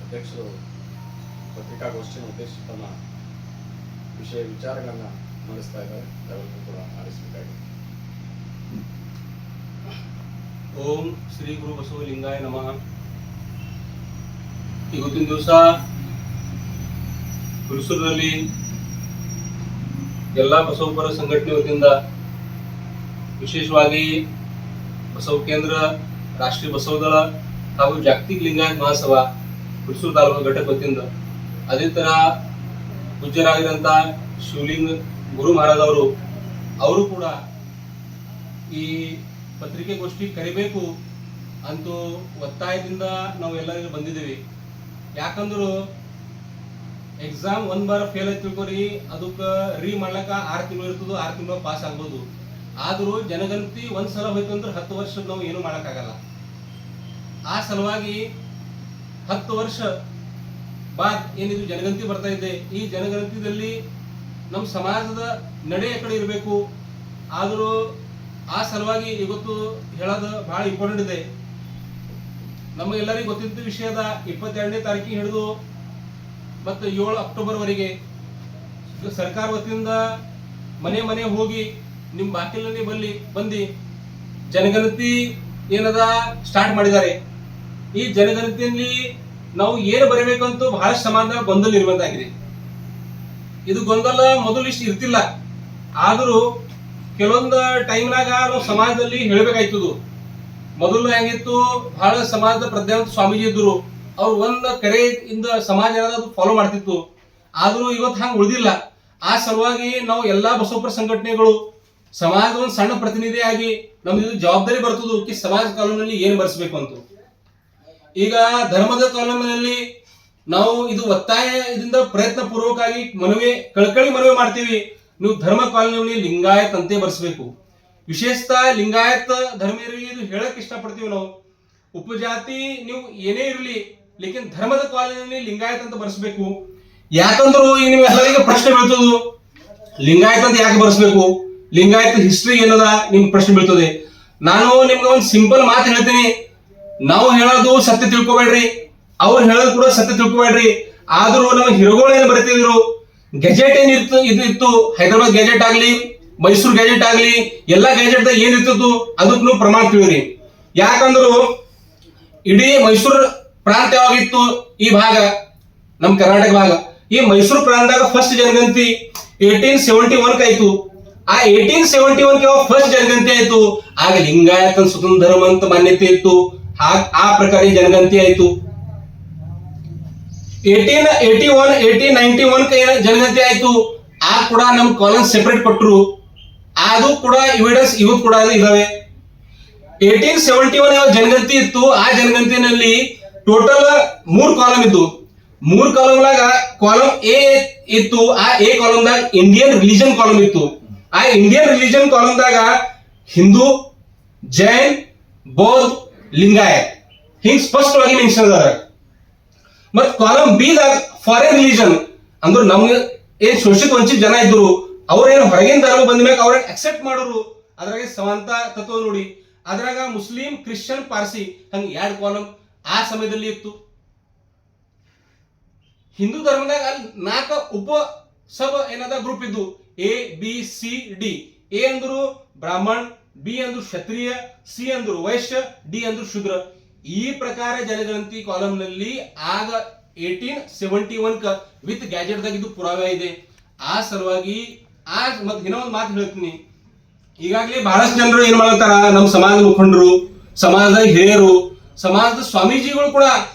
ಅಧ್ಯಕ್ಷರು ಪತ್ರಿಕಾಗೋಷ್ಠಿಯನ್ನು ಉದ್ದೇಶಿಸಿ ತಮ್ಮ ವಿಚಾರಗಳನ್ನು ಮಂಡಿಸ್ತಾ ಇದ್ದಾರೆ. ಎಲ್ಲರಿಗೂ ಕೂಡ ಆಲಿಸಬೇಕಾಗಿದೆ. ಓಂ ಶ್ರೀ ಗುರು ಬಸವಲಿಂಗಾಯ ನಮಃ. ಇವತ್ತಿನ ದಿವಸ ಹುಣಸೂರಿನಲ್ಲಿ ಎಲ್ಲ ಬಸವಪರ ಸಂಘಟನೆ ವತಿಯಿಂದ ವಿಶೇಷವಾಗಿ ಬಸವ ಕೇಂದ್ರ, ರಾಷ್ಟ್ರೀಯ ಬಸವದಳ ಹಾಗೂ ಜಾಗತಿಕ ಲಿಂಗಾಯತ ಮಹಾಸಭಾ ಹುಣಸೂರು ತಾಲೂಕು ಘಟಕ ವತಿಯಿಂದ, ಅದೇ ತರ ಪೂಜ್ಯರಾಗಿರಂತ ಶಿವಲಿಂಗ ಗುರು ಮಹಾರಾಜ್ ಅವರು ಕೂಡ ಈ ಪತ್ರಿಕೆಗೋಷ್ಠಿ ಕರಿಬೇಕು ಅಂತೂ ಒತ್ತಾಯದಿಂದ ನಾವು ಎಲ್ಲರಿಗೂ ಬಂದಿದ್ದೀವಿ. ಯಾಕಂದ್ರು ಎಕ್ಸಾಮ್ 1 ಬಾರ್ ಫೇಲ್ ಆಯ್ತು ತಿಳ್ಕೊರಿ, ಅದಕ್ಕೆ ರೀ ಮಾಡ್ಲಕ್ಕ 6 ತಿಂಗಳು ಇರ್ತದೆ, 6 ತಿಂಗಳು ಪಾಸ್ ಆಗ್ಬೋದು. ಆದರೂ ಜನಗಣತಿ ಒಂದ್ಸಲ ಹೋಯ್ತು ಅಂದ್ರೆ 10 ವರ್ಷ ನಾವು ಏನು ಮಾಡೋಕ್ಕಾಗಲ್ಲ. ಆ ಸಲುವಾಗಿ 10 ವರ್ಷ ಬಾದ್ ಏನಿದು ಜನಗಣತಿ ಬರ್ತಾ ಇದೆ, ಈ ಜನಗಣತಿಯಲ್ಲಿ ನಮ್ಮ ಸಮಾಜದ ನಡೆ ಕಡೆ ಇರಬೇಕು. ಆದರೂ ಆ ಸಲುವಾಗಿ ಇವತ್ತು ಹೇಳೋದು ಬಹಳ ಇಂಪಾರ್ಟೆಂಟ್ ಇದೆ. ನಮಗೆಲ್ಲರಿಗೂ ಗೊತ್ತಿದ್ದ ವಿಷಯದ 22ನೇ ತಾರೀಕಿಗೆ ಹಿಡಿದು ಮತ್ತು 7 ಅಕ್ಟೋಬರ್ ವರೆಗೆ ಸರ್ಕಾರ ವತಿಯಿಂದ ಮನೆ ಮನೆ ಹೋಗಿ ನಿಮ್ಮ ಬಾಗಿಲಲ್ಲಿ ಬಂದು ಜನಗಣತಿ ಏನದ ಸ್ಟಾರ್ಟ್ ಮಾಡಿದ್ದಾರೆ. ಈ ಜನಗಣತಿಯಲ್ಲಿ ನಾವು ಏನು ಬರಬೇಕಂತೂ ಬಹಳಷ್ಟು ಸಮಾಜ ಗೊಂದಲ ಇರುವಂತಾಗಿದೆ. ಇದು ಗೊಂದಲ ಮೊದಲು ಇಷ್ಟು ಇರ್ತಿಲ್ಲ, ಆದರೂ ಕೆಲವೊಂದು ಟೈಮ್ನಾಗ ನಾವು ಸಮಾಜದಲ್ಲಿ ಹೇಳಬೇಕಾಯ್ತದು. ಮೊದಲು ಹೆಂಗಿತ್ತು, ಬಹಳ ಸಮಾಜದ ಪ್ರಜ್ಞಾವಂತ ಸ್ವಾಮೀಜಿ ಇದ್ರು, ಅವ್ರು ಒಂದು ಕರೆಯಿಂದ ಸಮಾಜ ಅದು ಫಾಲೋ ಮಾಡ್ತಿತ್ತು. ಆದರೂ ಇವತ್ತು ಹಂಗೆ ಉಳಿದಿಲ್ಲ. ಆ ಸಲುವಾಗಿ ನಾವು ಎಲ್ಲಾ ಬಸವಪರ ಸಂಘಟನೆಗಳು ಸಮಾಜದ ಒಂದು ಸಣ್ಣ ಪ್ರತಿನಿಧಿಯಾಗಿ ನಮ್ದು ಜವಾಬ್ದಾರಿ ಬರ್ತದೆ ಕಿ ಸಮಾಜ ಕಾನೂನಲ್ಲಿ ಏನು ಬರ್ಸ್ಬೇಕು ಅಂತ. ಈಗ ಧರ್ಮದ ಕಾನೂನಿನಲ್ಲಿ ನಾವು ಇದು ಒತ್ತಾಯದಿಂದ ಪ್ರಯತ್ನ ಪೂರ್ವಕವಾಗಿ ಕಳಕಳಿ ಮನವಿ ಮಾಡ್ತೀವಿ. ನೀವು ಧರ್ಮ ಕಾನೂನಿನಲ್ಲಿ ಲಿಂಗಾಯತ್ ಅಂತೆ ಬರ್ಸ್ಬೇಕು. ವಿಶೇಷತಃ ಲಿಂಗಾಯತ್ ಧರ್ಮೀಯರಿಗೆ ಇದು ಹೇಳಕ್ ಇಷ್ಟಪಡ್ತೀವಿ ನಾವು. ಉಪಜಾತಿ ನೀವು ಏನೇ ಇರಲಿ, ಲೇಕಿನ್ ಧರ್ಮದ ಕಾನೂನಿನಲ್ಲಿ ಲಿಂಗಾಯತ್ ಅಂತ ಬರ್ಸ್ಬೇಕು. ಯಾಕಂದ್ರು ಈಗ ನೀವು ಎಲ್ಲರಿಗೆ ಪ್ರಶ್ನೆ ಬೀಳ್ತದೆ, ಲಿಂಗಾಯತ್ ಅಂತ ಯಾಕೆ ಬರ್ಸ್ಬೇಕು, ಲಿಂಗಾಯತ್ ಹಿಸ್ಟ್ರಿ ಏನದ ನಿಮ್ಗೆ ಪ್ರಶ್ನೆ ಬೀಳ್ತದೆ. ನಾನು ನಿಮ್ಗೆ ಒಂದು ಸಿಂಪಲ್ ಮಾತು ಹೇಳ್ತೀನಿ, ನಾವು ಹೇಳೋದು ಸತ್ಯ ತಿಳ್ಕೊಬೇಡ್ರಿ, ಅವ್ರು ಹೇಳೋದು ಕೂಡ ಸತ್ಯ ತಿಳ್ಕೊಬೇಡ್ರಿ. ಆದ್ರೂ ನಮ್ಮ ಹಿರುಗಳು ಏನು ಬರ್ತಿದ್ರು, ಗೆಜೆಟ್ ಇತ್ತು, ಹೈದರಾಬಾದ್ ಗೆಜೆಟ್ ಆಗ್ಲಿ, ಮೈಸೂರು ಗೆಜೆಟ್ ಆಗ್ಲಿ, ಎಲ್ಲಾ ಗೆಜೆಟ್ ದಾಗ ಏನಿರ್ತಿತ್ತು ಅದಕ್ಕೆ ನೀವು ಪ್ರಮಾಣ ತಿಳಿರಿ. ಯಾಕಂದ್ರು ಇಡೀ ಮೈಸೂರು ಪ್ರಾಂತ ಯಾವಾಗಿತ್ತು, ಈ ಭಾಗ ನಮ್ ಕರ್ನಾಟಕ ಭಾಗ, ಈ ಮೈಸೂರು ಪ್ರಾಂತದಾಗ ಫಸ್ಟ್ ಜನಗಣತಿ 1871 ಆಯ್ತು. ಆ 1871 ಯಾವಾಗ ಫಸ್ಟ್ ಜನಗಣತಿ ಆಯ್ತು, ಆಗ ಲಿಂಗಾಯತ ಸ್ವತಂತ್ರ ಧರ್ಮ ಅಂತ ಮಾನ್ಯತೆ ಇತ್ತು. ಆ ಪ್ರಕಾರ ಜನಗಣತಿ ಆಯ್ತು. 1881 1891 ಜನಗಣತಿ ಆಯ್ತು. ಆ ಕೂಡ ನಮ್ ಕಾಲಮ್ ಸೆಪರೇಟ್ ಕೊಟ್ಟರು. ಅದು ಕೂಡ ಎವಿಡೆನ್ಸ್ ಇವತ್ತು ಕೂಡ ಇದಾವೆ. 1871 ಯಾವ ಜನಗಣತಿ ಇತ್ತು, ಆ ಜನಗಣತಿನಲ್ಲಿ ಟೋಟಲ್ 3 ಕಾಲಮ್ ಇದ್ದು. 3 ಕಾಲಮ್ನಾಗ ಕಾಲಮ್ ಎ ಇತ್ತು. ಆ ಎ ಕಾಲಮ್ದಾಗ ಇಂಡಿಯನ್ ರಿಲಿಜನ್ ಕಾಲಮ್ ಇತ್ತು. ಆ ಇಂಡಿಯನ್ ರಿಲಿಜನ್ ಕಾಲಮ್ದಾಗ ಹಿಂದೂ, ಜೈನ್, ಬೌದ್ಧ, ಲಿಂಗಾಯತ್ ಹಿಂಗ್ ಸ್ಪಷ್ಟವಾಗಿ ಮೆನ್ಷನ್ ಅದಾರ. ಮತ್ ಕಾಲಮ್ ಬಿ ದಾಗ ಫಾರಿನ್ ರಿಲಿಜನ್ ಅಂದ್ರೆ ನಮ್ಗೆ ಏನ್ ಶೋಷಿತ ವಂಚಿತ ಜನ ಇದ್ರು, ಅವ್ರೇನು ಹೊರಗಿನ ಧರ್ಮ ಬಂದ ಮ್ಯಾಗ ಅವ್ರನ್ನ ಅಕ್ಸೆಪ್ಟ್ ಮಾಡೋರು. ಅದ್ರಾಗ ಸಮಾನತಾ ತತ್ವ ನೋಡಿ, ಅದ್ರಾಗ ಮುಸ್ಲಿಂ, ಕ್ರಿಶ್ಚಿಯನ್, ಪಾರ್ಸಿ ಹಂಗ 2 ಕಾಲಮ್ ಆ ಸಮಯದಲ್ಲಿ ಇತ್ತು. ಹಿಂದೂ ಧರ್ಮದಾಗ ಅಲ್ಲಿ 4 ಉಪ ಸಬ್ ಏನದ ಗ್ರೂಪ್ ಇದ್ದು, A B C D. A ಅಂದ್ರು ಬ್ರಾಹ್ಮಣ್, ಬಿ ಅಂದ್ರು ಕ್ಷತ್ರಿಯ, ಸಿ ಅಂದ್ರು ವೈಶ್ಯ, ಡಿ ಅಂದ್ರು ಶೂದ್ರ. ಈ ಪ್ರಕಾರ ಜನಗಣತಿ ಕಾಲಮ್ ನಲ್ಲಿ ಆಗ 1871 ವಿತ್ ಗ್ಯಾಜೆಟ್ ದಾಗ ಇದು ಪುರಾವೆ ಇದೆ. ಆ ಸಲುವಾಗಿ ಮತ್ತೆ ಇನ್ನೊಂದು ಮಾತು ಹೇಳ್ತೀನಿ. ಈಗಾಗಲೇ ಬಹಳಷ್ಟು ಜನರು ಏನ್ ಮಾಡ್ತಾರ, ನಮ್ಮ ಸಮಾಜದ ಮುಖಂಡರು, ಸಮಾಜದ ಹಿರಿಯರು, ಸಮಾಜದ ಸ್ವಾಮೀಜಿಗಳು ಕೂಡ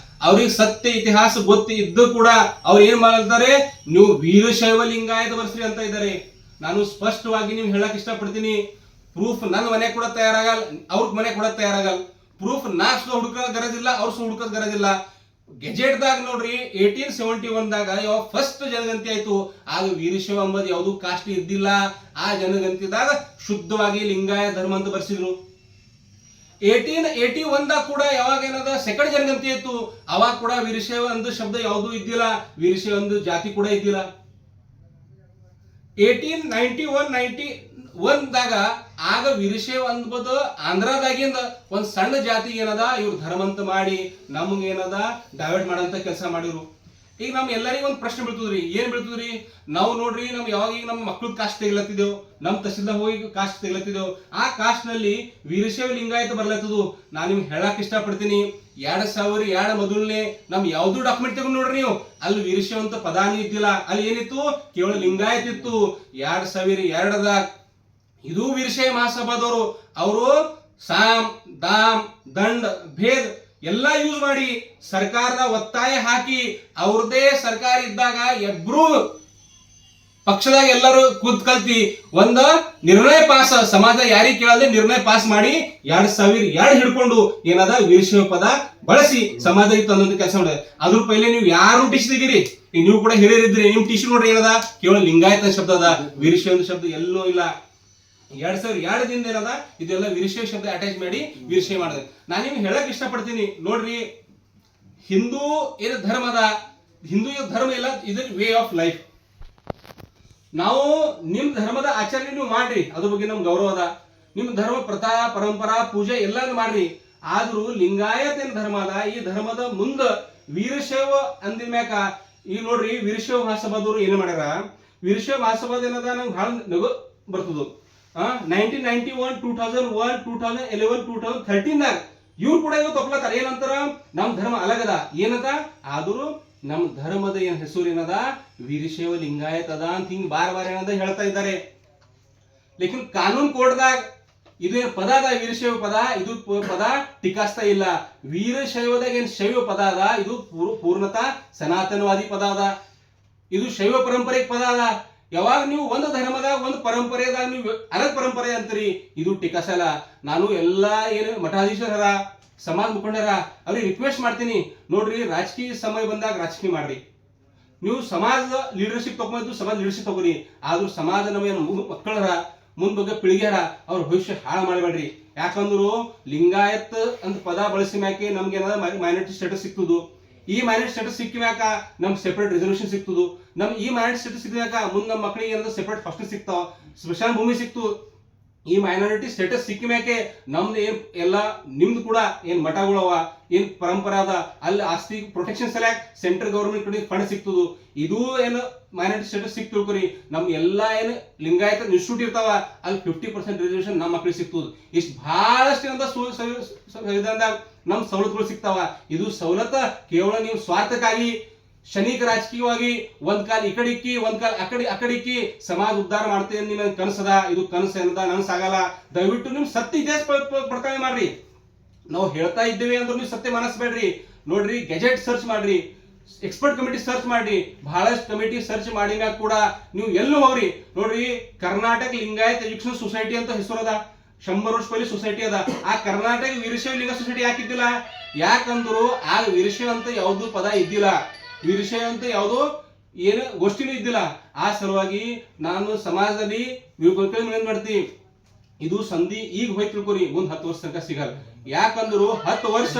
ಅವ್ರಿಗೆ ಸತ್ಯ ಇತಿಹಾಸ ಗೊತ್ತಿ ಇದ್ದು ಕೂಡ ಅವ್ರು ಏನ್ ಮಾಡ್ತಾರೆ, ನೀವು ವೀರಶೈವ ಲಿಂಗಾಯತ ಬರ್ಸ್ರಿ ಅಂತ ಇದ್ದಾರೆ. ನಾನು ಸ್ಪಷ್ಟವಾಗಿ ನೀವು ಹೇಳಕ್ ಇಷ್ಟಪಡ್ತೀನಿ, ಪ್ರೂಫ್ ನನ್ನ ಮನೆ ಕೂಡ ತಯಾರಾಗಲ್ಲ, ಅವ್ರ ಮನೆ ಕೂಡ ತಯಾರಾಗಲ್ಲ. ಪ್ರೂಫ್ ನಾ ಹುಡುಕೋದ್ ಗರಜಿಲ್ಲ, ಅವ್ರ ಹುಡುಕೋದ್ ಗರಜಿಲ್ಲ. ಗೆಜೆಟ್ ದಾಗ ನೋಡ್ರಿ 1871 ದಾಗ ಯಾವ ಫಸ್ಟ್ ಜನಗಣತಿ ಆಯ್ತು, ಆಗ ವೀರಶೈವ ಅಂಬದ್ ಯಾವ್ದು ಕಾಸ್ಟ್ ಇದ್ದಿಲ್ಲ. ಆ ಜನಗಣತಿದಾಗ ಶುದ್ಧವಾಗಿ ಲಿಂಗಾಯತ ಧರ್ಮ ಅಂತ ಬರ್ಸಿದ್ರು. 1881 ದಾಗ ಕೂಡ ಯಾವಾಗ ಏನದ ಸೆಕೆಂಡ್ ಜನಗಣತಿ ಇತ್ತು, ಅವಾಗ ಕೂಡ ವೀರಶೈವ ಅಂದ ಶಬ್ದ ಯಾವ್ದು ಇದ್ದಿಲ್ಲ, ವೀರಶೈವ ಒಂದು ಜಾತಿ ಕೂಡ ಇದ್ದಿಲ್ಲ. 1891 ಒಂದಾಗ ಆಗ ವೀರಶೈವ ಅಂದ್ಬೋದು ಆಂಧ್ರದಾಗಿಂದ ಒಂದ್ ಸಣ್ಣ ಜಾತಿ ಏನದ ಇವ್ರು ಧರ್ಮ ಅಂತ ಮಾಡಿ ನಮ್ಗೆ ಏನದ ಡೈವರ್ಟ್ ಮಾಡಂತ ಕೆಲಸ ಮಾಡಿರು. ಈಗ ನಮ್ ಎಲ್ಲರಿಗೂ ಒಂದು ಪ್ರಶ್ನೆ ಬೀಳ್ತದ್ರಿ, ಏನ್ ಬೀಳ್ತದ್ರಿ, ನಾವು ನೋಡ್ರಿ ನಮ್ ಯಾವಾಗ ಈಗ ನಮ್ಮ ಮಕ್ಳು ಕಾಸ್ಟ್ ತೆಗ್ಲತ್ತಿದ್ದೇವು, ನಮ್ ತಹಸೀಲ್ದಾರ್ ಹೋಗಿ ಕಾಸ್ಟ್ ತೆಗ್ಲತ್ತಿದ್ದೇವು, ಆ ಕಾಸ್ಟ್ ನಲ್ಲಿ ವೀರಶೈವ ಲಿಂಗಾಯತ ಬರ್ಲತ್ತದು. ನಾನು ನಿಮ್ಗೆ ಹೇಳಕ್ ಇಷ್ಟಪಡ್ತೀನಿ, 2002 ಮೊದಲನೇ ನಮ್ ಯಾವ್ದು ಡಾಕ್ಯುಮೆಂಟ್ ತಗೊಂಡ್ ನೋಡ್ರಿ ನೀವು, ಅಲ್ಲಿ ವೀರಶೈವ ಅಂತ ಪದಾನು ಇದ್ದಿಲ್ಲ, ಅಲ್ಲಿ ಏನಿತ್ತು ಕೇವಲ ಲಿಂಗಾಯತ ಇತ್ತು. 2002ದಾಗ ಇದು ವೀರಶೈವ ಮಹಾಸಭಾದವರು ಅವರು ಸಾಮ್ ದಾಮ್ ದಂಡ್ ಭೇದ್ ಎಲ್ಲ ಯೂಸ್ ಮಾಡಿ ಸರ್ಕಾರದ ಒತ್ತಾಯ ಹಾಕಿ ಅವ್ರದೇ ಸರ್ಕಾರ ಇದ್ದಾಗ ಇಬ್ರು ಪಕ್ಷದಾಗ ಎಲ್ಲರೂ ಕೂತ್ಕಲ್ತಿ ಒಂದ ನಿರ್ಣಯ ಪಾಸ್, ಸಮಾಜ ಯಾರಿಗೆ ಕೇಳದೆ ನಿರ್ಣಯ ಪಾಸ್ ಮಾಡಿ 2002 ಹಿಡ್ಕೊಂಡು ಏನದ ವೀರಶೈವ ಪದ ಬಳಸಿ ಸಮಾಜಕ್ಕೆ ತಂದಂತ ಕೆಲಸ ಮಾಡಿದೆ. ಅದ್ರ ಪೈಲೆ ನೀವು ಯಾರು ಟಿಶ್ ತೆಗೀರಿ, ನೀವು ಕೂಡ ಹಿರಿಯರಿದ್ರಿ, ನಿಮ್ ಟಿಶ್ ನೋಡ್ರಿ ಏನದ ಕೇವಲ ಲಿಂಗಾಯತ ಶಬ್ದ ಅದ, ವೀರಶೈವ ಶಬ್ದ ಎಲ್ಲೂ ಇಲ್ಲ. 2002ದಿಂದ ಏನದ ಇದೆಲ್ಲ ವೀರಶೈವ ಶಬ್ದ ಅಟ್ಯಾಚ್ ಮಾಡಿ ವೀರಶೈವ ಮಾಡಿದೆ. ನಾನು ನಿಮ್ಗೆ ಹೇಳಕ್ ಇಷ್ಟಪಡ್ತೀನಿ ನೋಡ್ರಿ, ಹಿಂದೂ ಏನು ಧರ್ಮದ, ಹಿಂದೂ ಧರ್ಮ ಇಲ್ಲ, ಇದರ ವೇ ಆಫ್ ಲೈಫ್. ನಾವು ನಿಮ್ ಧರ್ಮದ ಆಚರಣೆ ನೀವು ಮಾಡ್ರಿ, ಅದ್ರ ಬಗ್ಗೆ ನಮ್ಗೆ ಗೌರವ ಅದ, ನಿಮ್ ಧರ್ಮ ಪ್ರಥಾ ಪರಂಪರಾ ಪೂಜೆ ಎಲ್ಲಾನು ಮಾಡ್ರಿ. ಆದ್ರೂ ಲಿಂಗಾಯತ ಏನ್ ಧರ್ಮ ಅದ, ಈ ಧರ್ಮದ ಮುಂದ ವೀರಶೈವ ಅಂದಿದ ಮ್ಯಾಕ ಈಗ ನೋಡ್ರಿ ವೀರಶೈವ ಮಹಾಸಭಾದವರು ಏನ್ ಮಾಡ್ಯಾರ, ವೀರಶೈವ ಮಹಾಸಭಾದ ಏನದ ನಂಗೆ ಬಹಳ ನಗು ಬರ್ತದ. 1991, 2001, 2011, 2013 ಇವ್ರು ಕೂಡ ಇವತ್ತು ಒಪ್ಲತ್ತಾರ, ಏನಂತಾರ ನಮ್ ಧರ್ಮ ಅಲಗದ ಏನದ, ಆದ್ರೂ ನಮ್ ಧರ್ಮದ ಏನ್ ಹೆಸರು ಏನದ ವೀರಶೈವ ಲಿಂಗಾಯತ ಅದ ಅಂತ ಹಿಂಗ್ ಬಾರ್ ಏನದ ಹೇಳ್ತಾ ಇದ್ದಾರೆ. ಲೇಕಿನ್ ಕಾನೂನು ಕೋರ್ಟ್ದಾಗ ಇದು ಏನ್ ಪದ ಅದ ವೀರಶೈವ ಪದ, ಇದು ಪದ ಟಿಕಾಸ್ತಾ ಇಲ್ಲ. ವೀರಶೈವದಾಗ ಏನ್ ಶೈವ ಪದ ಅದ ಇದು ಪೂರ್ಣತಃ ಸನಾತನವಾದಿ ಪದ ಅದ, ಇದು ಶೈವ ಪರಂಪರೆಗೆ ಪದ ಅದ. ಯಾವಾಗ ನೀವು ಒಂದು ಧರ್ಮದಾಗ ಒಂದು ಪರಂಪರೆದಾಗ ನೀವು ಅಲಗ್ ಪರಂಪರೆ ಅಂತೀರಿ, ಇದು ಟಿಕಾಸಲ್ಲ. ನಾನು ಎಲ್ಲಾ ಏನು ಮಠಾಧೀಶರ ಸಮಾಜ ಮುಖಂಡರ ಅವ್ರಿಗೆ ರಿಕ್ವೆಸ್ಟ್ ಮಾಡ್ತೀನಿ, ನೋಡ್ರಿ ರಾಜಕೀಯ ಸಮಯ ಬಂದಾಗ ರಾಜಕೀಯ ಮಾಡ್ರಿ, ನೀವು ಸಮಾಜದ ಲೀಡರ್ಶಿಪ್ ತಗೊಂಡು ಸಮಾಜ ಲೀಡರ್ಶಿಪ್ ತಗೋರಿ, ಆದ್ರೂ ಸಮಾಜ ನಮ್ಮ ಮಕ್ಕಳರ ಮುಂದ್ ಬಗ್ಗೆ ಪೀಳಿಗೆರ ಅವ್ರ ಭವಿಷ್ಯ ಹಾಳು ಮಾಡಬೇಡ್ರಿ. ಯಾಕಂದ್ರು ಲಿಂಗಾಯತ್ ಅಂತ ಪದ ಬಳಸಿ ಮ್ಯಾಕೆ ನಮ್ಗೆ ಏನಾದ ಮೈನಾರಿಟಿ ಸ್ಟೇಟಸ್ ಸಿಕ್ತುದು, ಈ ಮೈನಾರಿಟಿ ಸ್ಟೇಟಸ್ ಸಿಕ್ಕಿಮ್ಯಾಕ ನಮ್ಗೆ ಸೆಪರೇಟ್ ರಿಸರ್ವೇಶನ್ ಸಿಕ್ತುದು, ನಮ್ ಈ ಮೈನಾರಿಟಿ ಸ್ಟೇಟಸ್ ಸಿಕ್ಕಿಮ್ಯಾಕ ಮುಂದ್ ನಮ್ಮ ಮಕ್ಕಳಿಗೆ ಏನಾದ್ರು ಸೆಪರೇಟ್ ಹಾಸ್ಟೆಲ್ ಸಿಗ್ತಾವ, ಸ್ಮಶಾನ ಭೂಮಿ ಸಿಕ್ತು. ಈ ಮೈನಾರಿಟಿ ಸ್ಟೇಟಸ್ ಸಿಕ್ಕಿಮ್ಯಾಕೆ ನಮ್ದು ಏನ್ ಎಲ್ಲ ನಿಮ್ದು ಕೂಡ ಏನ್ ಮಠಗಳವ ಏನ್ ಪರಂಪರಾ ಅದ ಅಲ್ಲಿ ಆಸ್ತಿ ಪ್ರೊಟೆಕ್ಷನ್ ಸಲಕ್ ಸೆಂಟ್ರಲ್ ಗವರ್ಮೆಂಟ್ ಕಡೆ ಫಂಡ್ ಸಿಕ್ತುದು. ಇದು ಏನು ಮೈನಾರಿಟಿ ಸ್ಟೇಟಸ್ ಸಿಕ್ ತಿಳ್ಕೊರಿ, ನಮ್ ಎಲ್ಲಾ ಏನು ಲಿಂಗಾಯತ ಇನ್ಸ್ಟಿಟ್ಯೂಟ್ ಇರ್ತಾವ ಅಲ್ಲಿ 50% ರಿಸರ್ವೇಶನ್ ನಮ್ಮ ಮಕ್ಕಳಿಗೆ ಸಿಕ್ತುದು. ಇಷ್ಟು ಬಹಳಷ್ಟು ಏನಂತ ಸಂವಿಧಾನದಾಗ ನಮ್ ಸವಲತ್ತುಗಳು ಸಿಗ್ತಾವ. ಇದು ಸವಲತ್ತ ಕೇವಲ ನೀವು ಸ್ವಾರ್ಥಕ್ಕಾಗಿ ಶನಿಕ ರಾಜಕೀಯವಾಗಿ ಒಂದ್ ಕಾಲ ಈ ಕಡೆ ಇಕ್ಕಿ ಒಂದ್ ಕಾಲ ಅಕಡೆ ಇಕ್ಕಿ ಸಮಾಜ ಉದ್ಧಾರ ಮಾಡ್ತೇನೆ ನಿಮ್ಮ ಕನಸದ, ಇದು ಕನಸು ಏನದ ನನಸಾಗಲ್ಲ. ದಯವಿಟ್ಟು ನಿಮ್ ಸತ್ಯ ಇತಿಹಾಸ ಪಡ್ತಾವೆ ಮಾಡ್ರಿ, ನಾವು ಹೇಳ್ತಾ ಇದ್ದೇವೆ ಅಂದ್ರೆ ನೀವು ಸತ್ಯ ಮನಸ್ಬೇಡ್ರಿ. ನೋಡ್ರಿ ಗೆಜೆಟ್ ಸರ್ಚ್ ಮಾಡ್ರಿ, ಎಕ್ಸ್ಪರ್ಟ್ ಕಮಿಟಿ ಸರ್ಚ್ ಮಾಡ್ರಿ, ಬಹಳಷ್ಟು ಕಮಿಟಿ ಸರ್ಚ್ ಮಾಡಿದಾಗ ಕೂಡ ನೀವು ಎಲ್ಲೂ ಹೋಗ್ರಿ. ನೋಡ್ರಿ ಕರ್ನಾಟಕ ಲಿಂಗಾಯತ್ ಎಜುಕೇಶನ್ ಸೊಸೈಟಿ ಅಂತ ಹೆಸರು ಅದ, 100 ವರ್ಷ ಪೈಲಿ ಸೊಸೈಟಿ ಅದ. ಆ ಕರ್ನಾಟಕ ವೀರಶೈವ ಲಿಂಗ ಸೊಸೈಟಿ ಯಾಕಿದ್ದಿಲ್ಲ, ಯಾಕಂದ್ರು ಆ ವೀರಶೈವ ಅಂತ ಯಾವ್ದು ಪದ ಇದ್ದಿಲ್ಲ, ವೀರಶೈವ ಅಂತ ಯಾವ್ದು ಏನು ಗೋಷ್ಠಿನೂ ಇದ್ದಿಲ್ಲ. ಆ ಸಲುವಾಗಿ ನಾನು ಸಮಾಜದಲ್ಲಿ ಏನ್ ಮಾಡ್ತೀವಿ, ಇದು ಸಂಧಿ ಈಗ ಹೋಯ್ತು ತಿಳ್ಕೊರಿ, ಮುಂದ್ 10 ವರ್ಷ ತನಕ ಸಿಗಲ್ಲ. ಯಾಕಂದ್ರು 10 ವರ್ಷ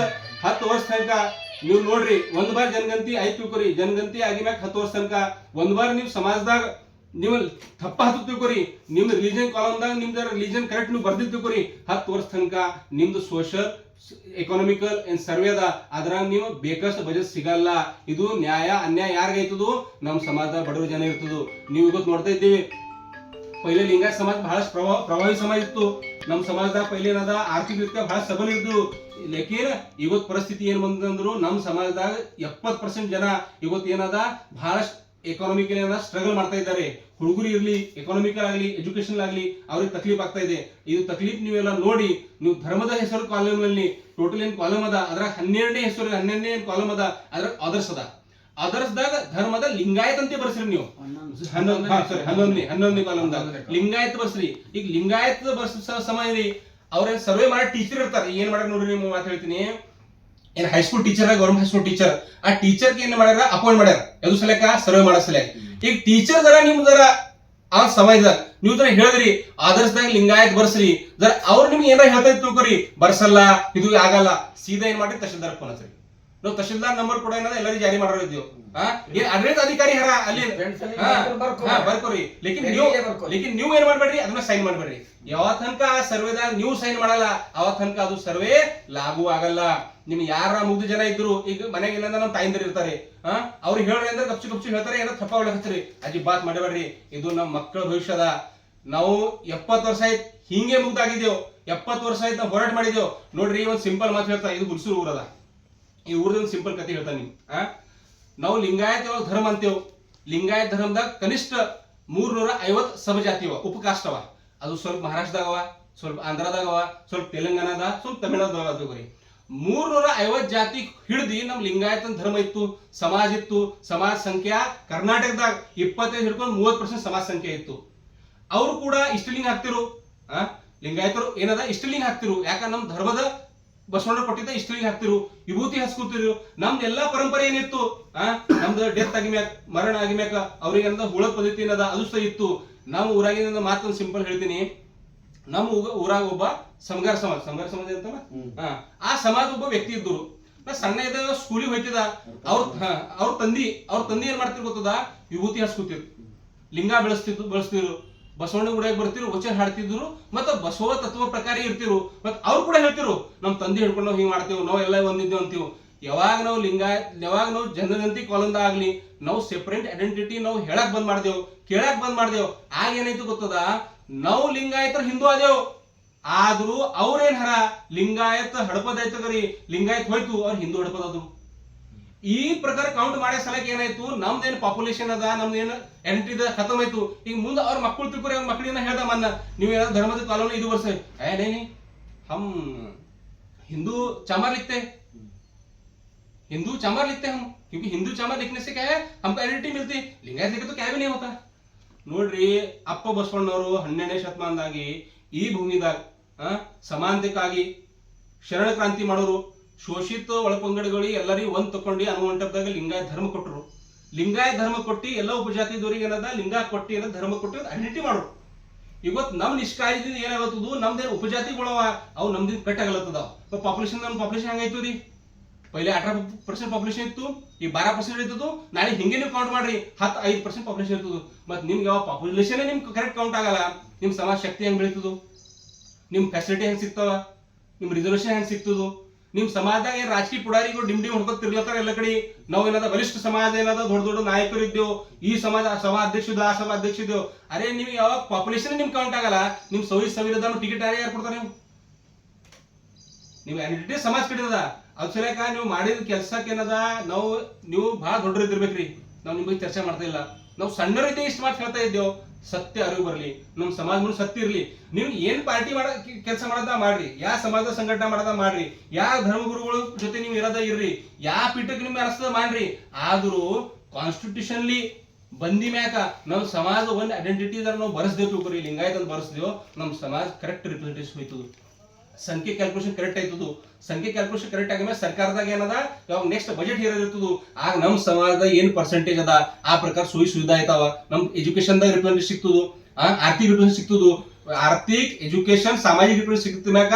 ತನಕ ನೀವು ನೋಡ್ರಿ, ಒಂದ್ ಬಾರ್ ಜನಗಂತಿ ಆಯ್ತು ತಿಳ್ಕೊರಿ, ಜನಗಂತಿ ಆಗಿಮ್ಯಾಕ 10 ವರ್ಷ ತನಕ ಒಂದ್ ಬಾರ್ ನೀವು ಸಮಾಜದಾಗ ನೀವು ತಪ್ಪ ಹತ್ತು ತಿಳ್ಕೊರಿ, ನಿಮ್ದು ರಿಲಿಜನ್ ಕಾಲಮ್ದಾಗ ನಿಮ್ದು ರಿಲಿಜನ್ ಕರೆಕ್ಟ್ ನೀವು ಬರ್ದಿದ್ದು ತಿಳ್ಕೊರಿ, 10 ವರ್ಷ ತನಕ ನಿಮ್ದು ಸೋಷಿಯಲ್ ಎಕನಾಮಿಕಲ್ ಏನ್ ಸರ್ವೆ ಅದ ಅದ್ರಾಗ ನೀವು ಬೇಕಷ್ಟು ಬಜೆಟ್ ಸಿಗಲ್ಲ. ಇದು ನ್ಯಾಯ ಅನ್ಯಾಯ ಯಾರಿಗೈತದು, ನಮ್ಮ ಸಮಾಜದ ಬಡವರು ಜನ ಇರ್ತದು. ನೀವು ಇವತ್ತು ನೋಡ್ತಾ ಇದ್ದೀವಿ, ಪೈಲೆ ಲಿಂಗಾಯತ ಸಮಾಜ ಬಹಳಷ್ಟು ಪ್ರಭಾವಿ ಸಮಾಜ ಇತ್ತು. ನಮ್ಮ ಸಮಾಜದಾಗ ಪೈಲೆ ಏನದ ಆರ್ಥಿಕ ರೀತಿಯ ಬಹಳ ಸಬಲ ಇದ್ದು. ಲೇಕಿನ್ ಇವತ್ತು ಪರಿಸ್ಥಿತಿ ಏನ್ ಬಂದಂದ್ರು ನಮ್ಮ ಸಮಾಜದಾಗ 70% ಜನ ಇವತ್ತು ಏನದ ಬಹಳಷ್ಟು ಎಕಾನಮಿಕಲ್ ಏನದ ಸ್ಟ್ರಗಲ್ ಮಾಡ್ತಾ ಇದ್ದಾರೆ. ಹುಡುಗರು ಇರ್ಲಿ, ಎಕಾನಮಿಕಲ್ ಆಗ್ಲಿ, ಎಜುಕೇಶನ್ ಆಗ್ಲಿ ಅವ್ರಿಗೆ ತಕ್ಲೀಫ್ ಆಗ್ತಾ ಇದೆ. ಇದು ತಕ್ಲೀಫ್ ನೀವೆಲ್ಲ ನೋಡಿ, ನೀವು ಧರ್ಮದ ಹೆಸರು ಕಾಲಮ್ ಅಲ್ಲಿ ಟೋಟಲ್ ಏನ್ ಕಾಲಮ್ ಅದ ಅದ್ರಾಗ 12ನೇ ಹೆಸರು 12ನೇ ಕಾಲಮ್ ಅದ, ಅದ್ರಾಗ ಅದರ್ಸ್ ಅದ. ಅದರ್ಸ್ದಾಗ ಧರ್ಮದ ಲಿಂಗಾಯತ್ ಅಂತ ಬರ್ಸ್ರಿ ನೀವು, 11ನೇ ಕಾಲಮ್ದಾಗ ಲಿಂಗಾಯತ್ ಬರ್ಸ್ರಿ. ಈಗ ಲಿಂಗಾಯತ್ ಬರ್ಸ ಸಮಯ ಅವ್ರೇನ್ ಸರ್ವೆ ಮಾಡಿ ಟೀಚರ್ ಇರ್ತಾರೆ, ಏನ್ ಮಾಡ್ಯಾರ ನೋಡ್ರಿ, ನೀವು ಮಾತು ಹೇಳ್ತೀನಿ. ಏನ್ high school teacher, government high school teacher, ಆ ಟೀಚರ್ಗೆ ಏನ್ ಮಾಡ್ಯಾರ ಅಪಾಯಿಂಟ್ ಮಾಡ್ಯಾರ, ಅದು ಸಲಕ ಸರ್ವೆ ಮಾಡೋ ಸಲಕ. ಈಗ ಟೀಚರ್ ದರ ನಿಮ್ ದರ ಆ ಸಮಯದಾಗ ನೀವು ತರ ಹೇಳಿದ್ರಿ ಆದರ್ಶದಾಗ ಲಿಂಗಾಯತ್ ಬರ್ಸ್ರಿ, ಅವ್ರು ನಿಮ್ಗೆ ಏನಾರ ಹೇಳ್ತಾ ತಿಳ್ಕೊರಿ, ಬರ್ಸಲ್ಲ ಇದು ಆಗಲ್ಲ, ಸೀದಾ ಏನ್ ಮಾಡಿ ತಹಶೀಲ್ದಾರ್ ಫೋನ್ ಹಚ್ಚ್ರಿ. ನಾವು ತಹಶೀಲ್ದಾರ್ ನಂಬರ್ ಕೂಡ ಏನದ ಎಲ್ಲರಿಗೂ ಜಾರಿ ಮಾಡಿರ್ತೀವಿ ಏನ್ ಆಡಳಿತ ಅಧಿಕಾರಿ ಹರ ಅಲ್ಲಿ ಬರ್ಕೋರಿ ಲೇಕಿನ್ ನೀವು ಏನ್ ಮಾಡ್ಬೇಡ್ರಿ ಅದನ್ನ ಸೈನ್ ಮಾಡ್ಬೇಡ್ರಿ ಯಾವ ತನಕ ಆ ಸರ್ವೆದಾಗ ನೀವು ಸೈನ್ ಮಾಡಲ್ಲ ಅವ ತನಕ ಅದು ಸರ್ವೆ ಲಾಗೂ ಆಗಲ್ಲ. ನಿಮ್ ಯಾರ ಮುಗ್ದ ಜನ ಇದ್ರು ಈಗ ಮನೆಗೆ ಇಲ್ಲ ನಮ್ಮ ತಾಯಿಂದರು ಇರ್ತಾರೆ ಅವ್ರಿಗೆ ಹೇಳ್ರಿ ಅಂದ್ರೆ ಕಪ್ಚು ಹೇಳ್ತಾರೆ ಏನೋ ತಪ್ಪ ಹೊಳಕತ್ರಿ ಅಜ್ಜಿ ಬಾತ್ ಮಾಡಬೇಡ್ರಿ, ಇದು ನಮ್ಮ ಮಕ್ಕಳ ಭವಿಷ್ಯದ. ನಾವು 70 ವರ್ಷ ಆಯ್ತು ಹಿಂಗೆ ಮುಗ್ದಾಗಿದ್ದೇವ್, 70 ವರ್ಷ ಆಯ್ತು ನಾವು ಹೋರಾಟ ಮಾಡಿದೇವ್ ನೋಡ್ರಿ. ಒಂದ್ ಸಿಂಪಲ್ ಮಾತು ಹೇಳ್ತಾ, ಇದು ಹುಲ್ಸೂರು ಊರದ, ಈ ಊರದ ಒಂದು ಸಿಂಪಲ್ ಕತೆ ಹೇಳ್ತಾ ನೀವು. ನಾವು ಲಿಂಗಾಯತ ಧರ್ಮ ಅಂತೇವ್, ಲಿಂಗಾಯತ ಧರ್ಮದಾಗ ಕನಿಷ್ಠ 350 ಸಬಜಾತಿ ಅವ, ಉಪಕಾಸ್ಟ್ ಅವ. ಅದು ಸ್ವಲ್ಪ ಮಹಾರಾಷ್ಟ್ರದಾಗ ಅವ, ಸ್ವಲ್ಪ ಆಂಧ್ರದಾಗ ಅವ, ಸ್ವಲ್ಪ ತೆಲಂಗಾಣದ, ಸ್ವಲ್ಪ ತಮಿಳ್ನಾಡದಾಗ ಅದ. 350 ಜಾತಿ ಹಿಡ್ದಿ ನಮ್ ಲಿಂಗಾಯತ ಧರ್ಮ ಇತ್ತು, ಸಮಾಜ ಇತ್ತು. ಸಮಾಜ ಸಂಖ್ಯಾ ಕರ್ನಾಟಕದಾಗ 25 ಹಿಡ್ಕೊಂಡು 30% ಸಮಾಜ ಸಂಖ್ಯೆ ಇತ್ತು. ಅವರು ಕೂಡ ಇಷ್ಟಲಿಂಗ ಹಾಕ್ತಿರು, ಲಿಂಗಾಯತರು ಏನದ ಇಷ್ಟಲಿಂಗ ಹಾಕ್ತಿರು. ಯಾಕ ನಮ್ ಧರ್ಮದ ಬಸವಣ್ಣ ಕೊಟ್ಟಿದ್ದ ಇಷ್ಟಲಿಂಗ ಹಾಕ್ತಿರು, ವಿಭೂತಿ ಹಸ್ಕೊತಿರು. ನಮ್ದು ಎಲ್ಲಾ ಪರಂಪರೆ ಏನಿತ್ತು, ನಮ್ದು ಡೆತ್ ಆಗಿಮ್ಯಾಕ ಮರಣ ಆಗಿಮ್ಯಾಕ ಅವ್ರಿಗೆ ಏನದ ಹುಳದ ಪದ್ಧತಿ ಏನದ ಅದು ಸಹ ಇತ್ತು. ನಮ್ಮ ಊರಾಗಿನ ಮಾತೊಂದು ಸಿಂಪಲ್ ಹೇಳ್ತೀನಿ. ನಮ್ಮ ಊರಾಗ ಒಬ್ಬ ಸಮಗಾರ ಸಮಾಜ ಅಂತಲ್ಲ, ಆ ಸಮಾಜ ಒಬ್ಬ ವ್ಯಕ್ತಿ ಇದ್ರು. ನಾ ಸಣ್ಣ ಇದ್ದಾಗ ಸ್ಕೂಲಿಗೆ ಹೋಯ್ತಿದ. ಅವ್ರ ತಂದಿ ಏನ್ ಮಾಡ್ತಿರ್ ಗೊತ್ತದ, ವಿಭೂತಿ ಹಸ್ಕೊತಿರು, ಲಿಂಗ ಬೆಳೆಸ್ತಿರು, ಬಸವಣ್ಣ ಗುಡಿಯಾಗ ಬರ್ತಿರು, ವಚನ ಹಾಡ್ತಿದ್ರು, ಮತ್ತ ಬಸವ ತತ್ವ ಪ್ರಕಾರ ಇರ್ತಿರು. ಮತ್ ಅವ್ರು ಕೂಡ ಹೇಳ್ತಿರು, ನಮ್ ತಂದೆ ಹಿಡ್ಕೊಂಡು ನಾವು ಹಿಂಗ್ ಮಾಡ್ತೇವ್, ನಾವ್ ಎಲ್ಲ ಒಂದಿದ್ದೇವ್ ಅಂತೀವ್. ಯಾವಾಗ ನಾವು ಯಾವಾಗ ನಾವು ಜನಗಂತಿ ಕಾಲಂದ ಆಗ್ಲಿ ನಾವು ಸೆಪರೇಟ್ ಐಡೆಂಟಿಟಿ ನಾವು ಹೇಳಕ್ ಬಂದ್ ಮಾಡ್ದೇವ್, ಕೇಳಕ್ ಬಂದ್ ಮಾಡ್ದೇವ್, ಆಗ ಏನಾಯ್ತು ಗೊತ್ತದ, ನಾವು ಲಿಂಗಾಯತರ ಹಿಂದೂ ಆದೇವ್. ಆದ್ರೂ ಅವ್ರೇನ್ ಹರ ಲಿಂಗಾಯತ ಹಡಪದಾಯ್ತು ಕರಿ, ಲಿಂಗಾಯತ್ ಹೋಯ್ತು ಅವ್ರ ಹಿಂದೂ ಹಡಪದದು. ಈ ಪ್ರಕಾರ ಕೌಂಟ್ ಮಾಡೋ ಸಲಕ್ಕೆ ಏನಾಯ್ತು, ನಮ್ದೇನ್ ಪಾಪ್ಯುಲೇಷನ್ ಅದ, ನಮ್ದೇನ್ ಎಂಟ್ರಿ ಖತಮ್ ಆಯ್ತು. ಈಗ ಮುಂದೆ ಅವ್ರ ಮಕ್ಕಳು ತಿಳ್ಕೊರಿ, ಅವ್ರ ಮಕ್ಕಳಿನ ಹೇಳ್ದ ಮನ್ನ ನೀವೇನಾದ್ರು ಧರ್ಮದ ಕಾಲೋನಿ 5 ವರ್ಷ नहीं हम हिंदू चामार लिखते हैं, हिंदू चामार लिखते हैं हम, क्योंकि हिंदू चामार लिखने से क्या है हमको आइडेंटिटी मिलती है, लिंगायत लिखे तो क्या भी नहीं होता. ನೋಡ್ರಿ, ಅಪ್ಪ ಬಸವಣ್ಣವರು 12ನೇ ಶತಮಾನದಾಗಿ ಈ ಭೂಮಿದಾಗ ಸಮಾನತೆಗಾಗಿ ಶರಣ ಕ್ರಾಂತಿ ಮಾಡೋರು, ಶೋಷಿತ ಒಳಪಂಗಡಗಳಿಗೆ ಎಲ್ಲರಿಗೂ ಒಂದ್ ತಕೊಂಡಿ ಅನುವಂಟದಾಗ ಲಿಂಗಾಯತ ಧರ್ಮ ಕೊಟ್ಟರು. ಲಿಂಗಾಯತ ಧರ್ಮ ಕೊಟ್ಟಿ ಎಲ್ಲ ಉಪಜಾತಿದವರಿಗೆ ಏನದ ಲಿಂಗ ಕೊಟ್ಟಿ ಏನದ ಧರ್ಮ ಕೊಟ್ಟಿ ಐಡೆಂಟಿಟಿ ಮಾಡೋರು. ಇವತ್ತು ನಮ್ ನಿಷ್ಕಾಳಜಿದಿಂದ ಏನಾಗತ್ತದು, ನಮ್ದೇನು ಉಪಜಾತಿಗಳವ ಅವು ನಮ್ದಿಂದ ಕಟ್ಟಾಗಲತ್ತದ. ಪಾಪ್ಯುಲೇಷನ್ ನಮ್ಮ ಪಾಪ್ಯುಲೇಷನ್ ಹೆಂಗಾಯ್ತು ರೀ, ಪहिले 18% ಪಾಪ್ಯುಲೇಷನ್ ಇತ್ತು, ಈಗ 12% ಇರ್ತದ್ದು. ನಾಳೆ ಹಿಂಗೆ ನೀವು ಕೌಂಟ್ ಮಾಡ್ರಿ 5% ಪಾಪ್ಯುಲೇಷನ್ ಇರ್ತದ್ದು. ಮತ್ ನಿಮ್ಗೆ ಯಾವ ಪಾಪ್ಯುಲೇಷನ್ ನಿಮ್ಗೆ ಕರೆಕ್ಟ್ ಕೌಂಟ್ ಆಗಲ್ಲ. ನಿಮ್ ಸಮಾಜ ಶಕ್ತಿ ಹೆಂಗ್ ಬೆಳೀತದು, ನಿಮ್ ಫೆಸಿಲಿಟಿ ಹೆಂಗ್ ಸಿಗ್ತಾವ, ನಿಮ್ ರಿಸರ್ವೇಶನ್ ಹೆಂಗ್ ಸಿಗ್ತದು. ನಿಮ್ ಸಮಾಜದಾಗ ಏನ್ ರಾಜಕೀಯ ಪುಡಾರಿಗಳು ಡಿಮ್ ಹೊಡ್ಕೊತಿರ್ಲತ್ತಾರ ಎಲ್ಲ ಕಡೆ. ನಾವು ಏನದ ಬಲಿಷ್ಠ ಸಮಾಜ ಏನದ ದೊಡ್ಡ ನಾಯಕರು ಇದ್ದೇವು, ಈ ಸಮಾಜ ಸಭಾ ಅಧ್ಯಕ್ಷ ಇದ್ದೇವು, ಆ ಸಭಾ ಅಧ್ಯಕ್ಷ ಇದ್ದೇವು. ಅರೆ ನೀವು ಯಾವಾಗ ಪಾಪ್ಯುಲೇಷನ್ ನಿಮ್ ಕೌಂಟ್ ಆಗಲ್ಲ, ನಿಮ್ ಸಂವಿಧಾನ ಟಿಕೆಟ್ ಯಾರು ಕೊಡ್ತಾರೆ, ನೀವು ಐಡೆಂಟಿಟಿ ಸಮಾಜ ಕಡಿದದ. ಅದ್ ಸರಿಯಾಕ ನೀವು ಮಾಡಿದ ಕೆಲ್ಸಕ್ಕೆ ಏನದ, ನೀವು ಬಹಳ ದೊಡ್ಡರಿದ್ದಿರ್ಬೇಕ್ರಿ. ನಾವು ನಿಮ್ ಬಗ್ಗೆ ಚರ್ಚೆ ಮಾಡ್ತಾ ಇಲ್ಲ, ನಾವು ಸಣ್ಣರಿದ್ದೇ ಇಷ್ಟು ಮಾತು ಹೇಳ್ತಾ ಇದ್ದೇವು. ಸತ್ಯ ಅರಿವು ಬರಲಿ, ನಮ್ ಸಮಾಜ ಮುಂದೆ ಸತ್ಯ ಇರ್ಲಿ. ನೀವು ಏನ್ ಪಾರ್ಟಿ ಕೆಲಸ ಮಾಡದ ಮಾಡ್ರಿ, ಯಾವ ಸಮಾಜದ ಸಂಘಟನೆ ಮಾಡದ ಮಾಡ್ರಿ, ಯಾವ ಧರ್ಮಗುರುಗಳ ಜೊತೆ ನೀವು ಇರೋದ ಇರ್ರಿ, ಯಾವ ಪೀಠಕ್ಕೆ ನಿಮ್ಗೆ ಅನಿಸ್ತದ ಮಾಡ್ರಿ. ಆದ್ರೂ ಕಾನ್ಸ್ಟಿಟ್ಯೂಷನ್ಲಿ ಬಂದಿ ಮ್ಯಾಕ ನಮ್ ಸಮಾಜ ಒಂದ್ ಐಡೆಂಟಿಟಿ ನಾವು ಬರೆಸ್ದೇವ್ ತಿಳ್ಕೊರಿ, ಲಿಂಗಾಯತ ಅಂತ ಬರೆಸ್ದೇವ್, ನಮ್ ಸಮಾಜ ಕರೆಕ್ಟ್ ರಿಪ್ರೆಸೆಂಟೇಷನ್ ಹೋಯ್ತದ. ಸಂಖ್ಯೆ ಕ್ಯಾಲ್ಕುಲೇಷನ್ ಕರೆಕ್ಟ್ ಆಯ್ತದು. ಸಂಖ್ಯೆ ಕ್ಯಾಲ್ಕುಲೇಷನ್ ಕರೆಕ್ಟ್ ಆಗಿದ್ಮೇಲೆ ಸರ್ಕಾರದಾಗ ಏನದ, ಯಾವಾಗ ನೆಕ್ಸ್ಟ್ ಬಜೆಟ್ ಇರೋದಿರ್ತದ, ಆಗ ನಮ್ ಸಮಾಜದ ಏನ್ ಪರ್ಸೆಂಟೇಜ್ ಅದ ಆ ಪ್ರಕಾರ ಸುವಿಧಾ ಆಯ್ತಾವ. ನಮ್ ಎಜುಕೇಶನ್ ರಿಪ್ರೆಸೆಂಟೇಷನ್ ಸಿಗ್ತದು, ಆರ್ಥಿಕ ರಿಪ್ರೆಸೆಂಟೇಷನ್ ಸಿಗ್ತದು. ಆರ್ಥಿಕ ಎಜುಕೇಶನ್ ಸಾಮಾಜಿಕ ರಿಪ್ರೆಸೆಂಟೇಷನ್ ಸಿಗ್ತ ಮ್ಯಾಕ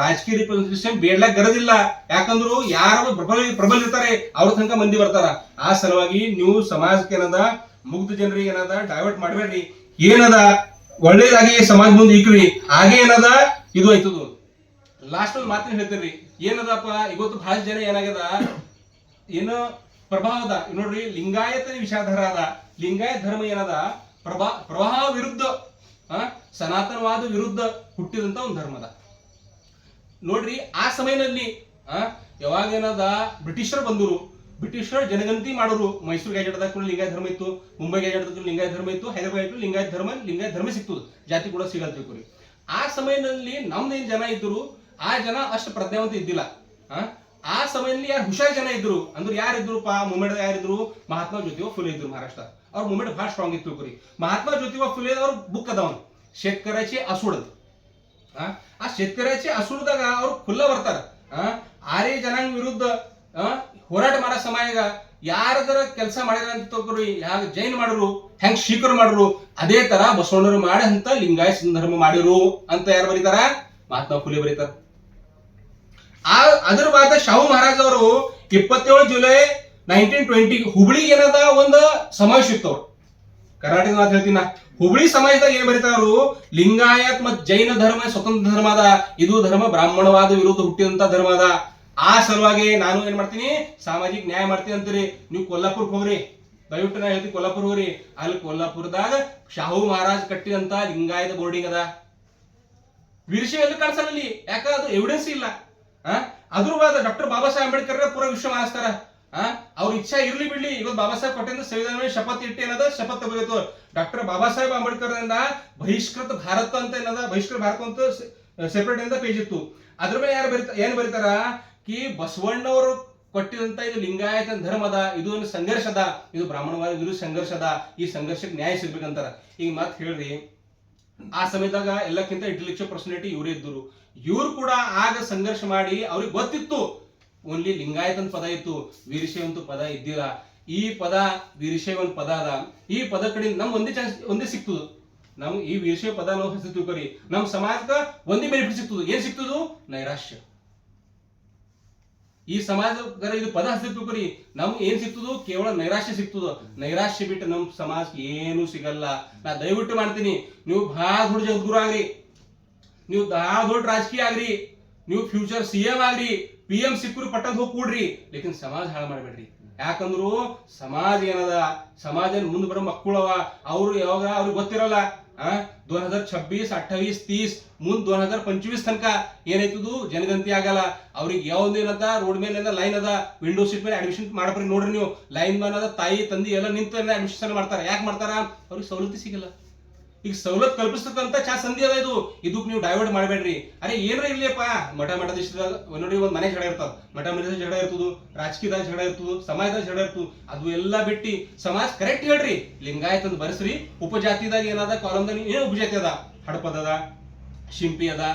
ರಾಜಕೀಯ ರಿಪ್ರೆಸೆಂಟೇಷನ್ ಬೇಡ್ಲಾಕ್ ಗರದಿಲ್ಲ. ಯಾಕಂದ್ರು ಯಾರು ಪ್ರಬಲ ಇರ್ತಾರೆ ಅವ್ರ ತನಕ ಮಂದಿ ಬರ್ತಾರ. ಆ ಸಲುವಾಗಿ ನೀವು ಸಮಾಜಕ್ಕೆ ಏನದ, ಮುಗ್ಧ ಜನರಿಗೆ ಏನದ ಡೈವರ್ಟ್ ಮಾಡ್ಬೇಡ್ರಿ. ಏನದ ಒಳ್ಳೇದಾಗಿ ಸಮಾಜ ಮುಂದೆ ಇಕ್ರಿ, ಹಾಗೆ ಏನದ ಇದು ಆಯ್ತದು. ಲಾಸ್ಟ್ ಒಂದು ಮಾತಿನ ಹೇಳ್ತೀರಿ, ಏನದಪ್ಪ ಇವತ್ತು ಬಹಳ ಜನ ಏನಾಗ್ಯದ, ಏನು ಪ್ರಭಾವದ ನೋಡ್ರಿ, ಲಿಂಗಾಯತ ವಿಷಾಧಾರ ಅದ. ಲಿಂಗಾಯತ ಧರ್ಮ ಏನದ, ಪ್ರವಾಹ ವಿರುದ್ಧ ಸನಾತನವಾದ ವಿರುದ್ಧ ಹುಟ್ಟಿದಂತ ಒಂದು ಧರ್ಮದ. ನೋಡ್ರಿ, ಆ ಸಮಯದಲ್ಲಿ ಯಾವಾಗ ಏನದ ಬ್ರಿಟಿಷರು ಬಂದರು, ಬ್ರಿಟಿಷರು ಜನಗಣತಿ ಮಾಡೋರು. ಮೈಸೂರು ಗ್ಯಾಜೆಟ್ದಾಗ ಕೂಡ ಲಿಂಗಾಯತ ಧರ್ಮ ಇತ್ತು, ಮುಂಬೈ ಗ್ಯಾಜೆಟ್ದಾಗ ಲಿಂಗಾಯತ ಧರ್ಮ ಇತ್ತು, ಹೈದರಾಬಾದ್ ಲಿಂಗಾಯತ ಧರ್ಮ ಸಿಗ್ತದೆ, ಜಾತಿ ಕೂಡ ಸಿಗಲ್ತಿರಿ. ಆ ಸಮಯದಲ್ಲಿ ನಮ್ದೇನ್ ಜನ ಇದ್ರು, ಆ ಜನ ಅಷ್ಟು ಪ್ರಜ್ಞಾವಂತ ಇದ್ದಿಲ್ಲ. ಆ ಸಮಯದಲ್ಲಿ ಯಾರು ಹುಷಾರ್ ಜನ ಇದ್ರು ಅಂದ್ರೆ ಯಾರಿದ್ರುಪ್ಪ, ಮೂಮೆಂಟ್ ಯಾರಿದ್ರು, ಮಹಾತ್ಮ ಜ್ಯೋತಿಬಾ ಫುಲೆ ಇದ್ರು ಮಹಾರಾಷ್ಟ್ರ. ಅವ್ರ ಮೂಮೆಂಟ್ ಬಹಳ ಸ್ಟ್ರಾಂಗ್ ಇತ್ತು ತಿಳ್ಕೊರಿ. ಮಹಾತ್ಮ ಜ್ಯೋತಿಬಾ ಫುಲೆ ಅವ್ರ ಬುಕ್ ಅದಾವನ್ शेतकऱ्याची आसूड. ಆ शेतकऱ्याची आसूडದಾಗ ಅವ್ರು ಖುಲ್ಲ ಬರ್ತಾರ. ಆರ್ಯ ಜನಾಂಗ ವಿರುದ್ಧ ಹೋರಾಟ ಮಾಡೋ ಸಮಯ ಯಾರದರ ಕೆಲಸ ಮಾಡಿದ್ರ ಅಂತ ತಿಳ್ಕೊರಿ. ಯಾವ ಜೈನ್ ಮಾಡಿರು, ಹೆಂಗ್ ಶೀಕರ್ ಮಾಡಿರು, ಅದೇ ತರ ಬಸವಣ್ಣರು ಮಾಡಿ ಅಂತ ಲಿಂಗಾಯತ ಧರ್ಮ ಮಾಡಿರು ಅಂತ ಯಾರು ಬರೀತಾರ, ಮಹಾತ್ಮ ಫುಲೆ ಬರೀತಾರ. ಅದ್ರ ಬಾದ ಶಾಹು ಮಹಾರಾಜ್ ಅವರು 27 ಜುಲೈ 1920 ಹುಬ್ಳಿಗೆ ಏನದ ಒಂದು ಸಮಾವೇಶ ಇತ್ತು ಅವ್ರು ಕರ್ನಾಟಕದ ಮಾತು ಹೇಳ್ತೀನಿ ಹುಬ್ಳಿ ಸಮಾಜದಾಗ ಏನ್ ಬರೀತಾರು ಲಿಂಗಾಯತ್ ಮತ್ ಜೈನ ಧರ್ಮ ಸ್ವತಂತ್ರ ಧರ್ಮ ಅದ ಇದು ಧರ್ಮ ಬ್ರಾಹ್ಮಣವಾದ ವಿರುದ್ಧ ಹುಟ್ಟಿದಂತ ಧರ್ಮ ಅದ ಆ ಸಲುವಾಗಿ ನಾನು ಏನ್ ಮಾಡ್ತೀನಿ ಸಾಮಾಜಿಕ ನ್ಯಾಯ ಮಾಡ್ತೀನಿ ಅಂತೀರಿ ನೀವು ಕೊಲ್ಲಾಪುರಕ್ಕೆ ಹೋಗ್ರಿ ದಯವಿಟ್ಟು ನಾ ಹೇಳ್ತೀನಿ ಕೊಲ್ಲಾಪುರ ಹೋಗ್ರಿ ಅಲ್ಲಿ ಕೊಲ್ಲಾಪುರದಾಗ ಶಾಹು ಮಹಾರಾಜ್ ಕಟ್ಟಿದಂತ ಲಿಂಗಾಯತ ಬೋರ್ಡಿಂಗ್ ಅದ ವೀರಶೈವ ಎಲ್ಲಿ ಕಾಣಿಸಲ್ಲ ಅಲ್ಲಿ ಯಾಕ ಅದು ಎವಿಡೆನ್ಸ್ ಇಲ್ಲ ಅದ್ರ ಬಾದ ಡಾಕ್ಟರ್ ಬಾಬಾ ಸಾಹೇಬ್ ಅಂಬೇಡ್ಕರ್ ಪೂರ ವಿಶ್ವ ಮಾನಿಸ್ತಾರ ಅವ್ರ ಇಚ್ಛಾ ಇರ್ಲಿ ಬಿಡ್ಲಿ ಇವತ್ತು ಬಾಬಾ ಸಾಹೇಬ್ ಕೊಟ್ಟಿಂದ ಸಂವಿಧಾನ ಶಪಥ ಇಟ್ಟು ಏನದ ಶಪಥ ತಗೋಬೇಕು ಡಾಕ್ಟರ್ ಬಾಬಾ ಸಾಹೇಬ್ ಅಂಬೇಡ್ಕರ್ ಬಹಿಷ್ಕೃತ ಭಾರತ ಅಂತ ಏನದ ಬಹಿಷ್ಕೃತ ಭಾರತ ಅಂತ ಸೆಪರೇಟ್ ಇಂದ ಪೇಜ್ ಇತ್ತು ಅದ್ರ ಮೇಲೆ ಯಾರು ಏನ್ ಬರೀತಾರ ಕಿ ಬಸವಣ್ಣವರು ಕೊಟ್ಟಿದಂತ ಇದು ಲಿಂಗಾಯತ ಧರ್ಮ ಅದ ಇದು ಒಂದು ಸಂಘರ್ಷ ಅದ ಇದು ಬ್ರಾಹ್ಮಣವಾದ ವಿರುದ್ಧ ಸಂಘರ್ಷ ಅದ ಈ ಸಂಘರ್ಷಕ್ಕೆ ನ್ಯಾಯ ಸಿಗ್ಬೇಕಂತಾರ ಈಗ ಮತ್ ಹೇಳ್ರಿ ಆ ಸಮಯದಾಗ ಎಲ್ಲಕ್ಕಿಂತ ಇಂಟೆಲೆಕ್ಚುವಲ್ ಪರ್ಸನಾಲಿಟಿ ಇವರೇ ಇದ್ದರು ಇವ್ರು ಕೂಡ ಆಗ ಸಂಘರ್ಷ ಮಾಡಿ ಅವ್ರಿಗೆ ಗೊತ್ತಿತ್ತು ಓನ್ಲಿ ಲಿಂಗಾಯತ್ ಅಂತ ಪದ ಇತ್ತು ವೀರಶೈವ ಅಂತ ಪದ ಇದ್ದಿಲ್ಲ ಈ ಪದ ವೀರಶೈವ ಅಂತ ಪದ ಅದ ಈ ಪದ ಕಡೆ ನಮ್ ಒಂದೇ ಸಿಕ್ತದ ನಮ್ ಈ ವೀರಶೈವ ಪದ ನಾವು ಹೆಸರು ತಿಳ್ಕೊರಿ ನಮ್ ಸಮಾಜಕ್ಕೆ ಒಂದೇ ಬೆನಿಫಿಟ್ ಸಿಕ್ತದ ಏನ್ ಸಿಕ್ತದು ನೈರಾಶ್ಯ ಈ ಸಮಾಜದ ಇದು ಪದ ಹೆಸರು ತಿಳ್ಕೊರಿ ನಮ್ಗೆ ಏನ್ ಸಿಕ್ತದು ಕೇವಲ ನೈರಾಶ್ಯ ಸಿಕ್ತದ ನೈರಾಶ್ಯ ಬಿಟ್ಟು ನಮ್ ಸಮಾಜಕ್ಕೆ ಏನು ಸಿಗಲ್ಲ ನಾ ದಯವಿಟ್ಟು ಮಾಡ್ತೀನಿ ನೀವು ಬಹಳ ದೊಡ್ಡ ಜಗದ್ಗುರು ಆಗ್ರಿ ನೀವು ಬಹಳ ದೊಡ್ಡ ರಾಜಕೀಯ ಆಗ್ರಿ ನೀವು ಫ್ಯೂಚರ್ CM ಆಗ್ರಿ PM ಸಿಕ್ಕರು ಪಟ್ಟದ್ ಹೋಗಿ ಕೂಡ್ರಿ ಲೇಕಿನ್ ಸಮಾಜ ಹಾಳು ಮಾಡ್ಬೇಡ್ರಿ ಯಾಕಂದ್ರು ಸಮಾಜ ಏನದ ಸಮಾಜ ಮುಂದೆ ಬರೋ ಮಕ್ಕಳವ ಅವ್ರು ಯಾವಾಗ ಅವ್ರಿಗೆ ಗೊತ್ತಿರಲ್ಲ 2026, 28, 30 ಮುಂದ್ 2025 ತನಕ ಏನಾಯ್ತದು ಜನಗಣತಿ ಆಗಲ್ಲ ಅವ್ರಿಗೆ ಯಾವ್ದೇನದ ರೋಡ್ ಮೇಲೆ ಲೈನ್ ಅದ ವಿಂಡೋ ಸೀಟ್ ಮೇಲೆ ಅಡ್ಮಿಷನ್ ಮಾಡಬ್ರಿ ನೋಡ್ರಿ ನೀವು ಲೈನ್ ಮ್ಯಾನ್ ಅದ ತಾಯಿ ತಂದಿ ಎಲ್ಲ ನಿಂತ ಅಡ್ಮಿಷನ್ ಮಾಡ್ತಾರ ಯಾಕೆ ಮಾಡ್ತಾರ ಅವ್ರಿಗೆ ಸವಲತ್ತು ಸಿಗಲ್ಲ ಈಗ ಸವಲತ್ತು ಕಲ್ಪಿಸ್ತಕ್ಕಂತ ಸಂಧಿ ಅದ ಇದಕ್ಕೆ ನೀವು ಡೈವರ್ಟ್ ಮಾಡಬೇಡ್ರಿ ಅರೆ ಏನ್ರ ಇರ್ಲಿಯಪ್ಪ ಮಠ ದೇಶದಾಗ ನೋಡಿ ಒಂದ್ ಮನೆ ಜಗಳ ಇರ್ತಾವ ಮಠ ಜಗಳ ಇರ್ತದ ರಾಜಕೀಯದಾಗ ಜಗಳ ಇರ್ತದ ಸಮಾಜದಾಗ ಜಗಳ ಇರ್ತದ ಅದು ಎಲ್ಲ ಬಿಟ್ಟು ಸಮಾಜ ಕರೆಕ್ಟ್ ಹೇಳ್ರಿ ಲಿಂಗಾಯತ್ ಅಂತ ಬರ್ಸ್ರಿ ಉಪಜಾತಿದಾಗ ಏನದ ಕಾಲಮ್ದಾಗ ಏನ್ ಉಪಜಾತಿ ಅದ ಹಡಪದ ಅದ ಶಿಂಪಿ ಅದ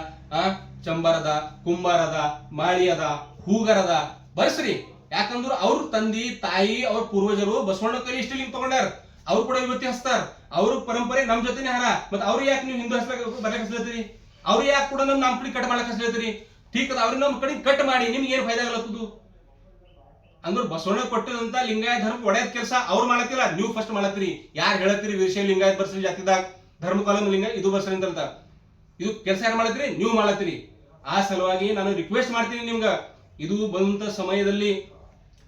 ಚಂಬರ್ ಅದ ಕುಂಬಾರ ಅದ ಮಾಳಿ ಅದ ಹೂಗರ್ ಅದ ಬರ್ಸ್ರಿ ಯಾಕಂದ್ರ ಅವ್ರ ತಂದಿ ತಾಯಿ ಅವ್ರ ಪೂರ್ವಜರು ಬಸವಣ್ಣ ಕೈಲಿ ಇಷ್ಟ ಲಿಂಗ್ ತಗೊಂಡಾರ ಅವ್ರು ಕೂಡ ಇವತ್ತಿ ಹಸ್ತಾರ ಅವ್ರ ಪರಂಪರೆ ನಮ್ ಜೊತೆನೆ ಹರ ಮತ್ ಅವ್ರು ಯಾಕೆ ನೀವು ಹಿಂದೂ ಬರ್ಲಕ್ ಹಸ್ಲತ್ತೀರಿ ಅವ್ರು ಯಾಕೆ ಕೂಡ ನಮ್ ಕಡೆ ಕಟ್ ಮಾಡ್ಲಕ್ ಹಸ್ಲತ್ತೀರಿ ಠೀಕ್ ಅದ ಅವ್ರಿಗೆ ನಮ್ ಕಡೆ ಕಟ್ ಮಾಡಿ ನಿಮ್ಗೆ ಏನ್ ಫೈದಾ ಆಗಲತ್ತದು ಅಂದ್ರ ಬಸವಣ್ಣ ಕೊಟ್ಟಿದಂತ ಲಿಂಗಾಯತ ಧರ್ಮ ಒಡೆಯದ ಕೆಲಸ ಅವ್ರು ಮಾಡತ್ತಿಲ್ಲ ನೀವು ಫಸ್ಟ್ ಮಾಡತ್ತೀರಿ ಯಾರು ಹೇಳತ್ತೀರಿ ವೀರಶೈವ ಲಿಂಗಾಯತ ಬರ್ಸ್ರಿ ಜಾತಿದಾಗ ಧರ್ಮ ಕಾಲಂ ಲಿಂಗ ಇದು ಬರ್ಸ್ರಿ ಅಂತ ಇದು ಕೆಲಸ ಯಾರು ಮಾಡತ್ತೀರಿ ನೀವು ಮಾಡತ್ತೀರಿ ಆ ಸಲುವಾಗಿ ನಾನು ರಿಕ್ವೆಸ್ಟ್ ಮಾಡ್ತೀನಿ ನಿಮ್ಗ ಇದು ಬಂದಂತ ಸಮಯದಲ್ಲಿ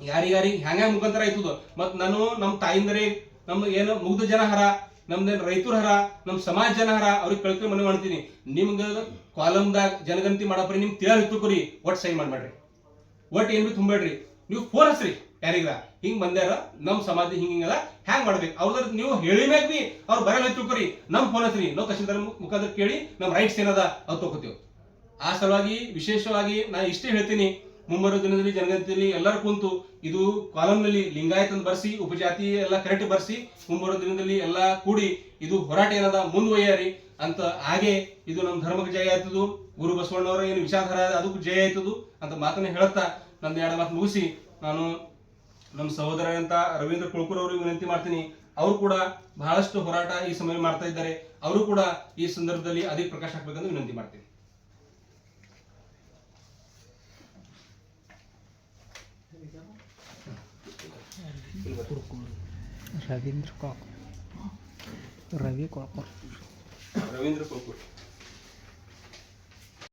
ಯಾರಿಗಾರಿ ಹ್ಯಾಂಗ ಮುಖಾಂತರ ಆಯ್ತದ ಮತ್ ನಾನು ನಮ್ ತಾಯಿಂದರೇ ನಮ್ದು ಏನು ಮುಗ್ಧ ಜನ ಹರ ನಮ್ದೇನ್ ರೈತರ ಹರ ನಮ್ ಸಮಾಜ ಜನ ಹರ ಅವ್ರಿಗೆ ಕಳ್ಕೊಂಡು ಮನೆ ಮಾಡ್ತೀನಿ ನಿಮ್ಗ ಕಾಲಮ್ದಾಗ ಜನಗಣತಿ ಮಾಡಪ್ರಿ ನಿಮ್ ತಿಳ ಹಿತ್ತುಕೊರಿ ಒಟ್ ಸೈನ್ ಮಾಡ್ಬೇಡ್ರಿ ಒಟ್ ಏನ್ ಬಿ ತುಂಬೇಡ್ರಿ ನೀವು ಫೋನ್ ಹಚ್ರಿ ಯಾರಿಗ್ರ ಹಿಂಗ್ ಬಂದ್ಯಾರ ನಮ್ ಸಮಾಜ ಹಿಂಗಿಂಗದ ಹ್ಯಾಂಗ್ ಮಾಡ್ಬೇಕು ಅವ್ರದ್ರ ನೀವು ಹೇಳಿ ಮ್ಯಾಗ ಬಿ ಅವ್ರು ಬರಲ್ಲ ತಿಳ್ಕೊರಿ ನಮ್ ಫೋನ್ ಹಚ್ರಿ ನಾವು ತಹಶೀಲ್ದಾರ್ ಮುಖಾಂತರ ಕೇಳಿ ನಮ್ ರೈಟ್ಸ್ ಏನದ ಅದು ತಗೋತೀವಿ ಆ ಸಲುವಾಗಿ ವಿಶೇಷವಾಗಿ ನಾ ಇಷ್ಟೇ ಹೇಳ್ತೀನಿ ಮುಂಬರುವ ದಿನದಲ್ಲಿ ಜನಗಣತಿಯಲ್ಲಿ ಎಲ್ಲರೂ ಕುಂತು ಇದು ಕಾಲಂನಲ್ಲಿ ಲಿಂಗಾಯತ್ ಅಂತ ಬರ್ಸಿ ಉಪಜಾತಿ ಎಲ್ಲ ಕರೆಕ್ಟ್ ಬರ್ಸಿ ಮುಂಬರುವ ದಿನದಲ್ಲಿ ಎಲ್ಲ ಕೂಡಿ ಇದು ಹೋರಾಟ ಏನದ ಮುಂದುವಯ್ಯಾರಿ ಅಂತ ಹಾಗೆ ಇದು ನಮ್ಮ ಧರ್ಮಕ್ಕೆ ಜಯ ಆಯ್ತದು ಗುರು ಬಸವಣ್ಣವರ ಏನು ವಿಚಾರಧಾರ ಅದಕ್ಕೂ ಜಯ ಆಯ್ತದು ಅಂತ ಮಾತನ್ನ ಹೇಳುತ್ತಾ ನಂದು ಎರಡು ಮಾತು ಮುಗಿಸಿ ನಾನು ನಮ್ಮ ಸಹೋದರಂತ ರವೀಂದ್ರ ಕುಳ್ಕೂರ್ ಅವರಿಗೆ ವಿನಂತಿ ಮಾಡ್ತೀನಿ ಅವರು ಕೂಡ ಬಹಳಷ್ಟು ಹೋರಾಟ ಈ ಸಮಯ ಮಾಡ್ತಾ ಇದ್ದಾರೆ ಅವರು ಕೂಡ ಈ ಸಂದರ್ಭದಲ್ಲಿ ಅಧಿಕ ಪ್ರಕಾಶ ಹಾಕ್ಬೇಕಂತ ವಿನಂತಿ ಮಾಡ್ತೀನಿ रवींद्र कुलकर्णी रवींद्र कुलकर्णी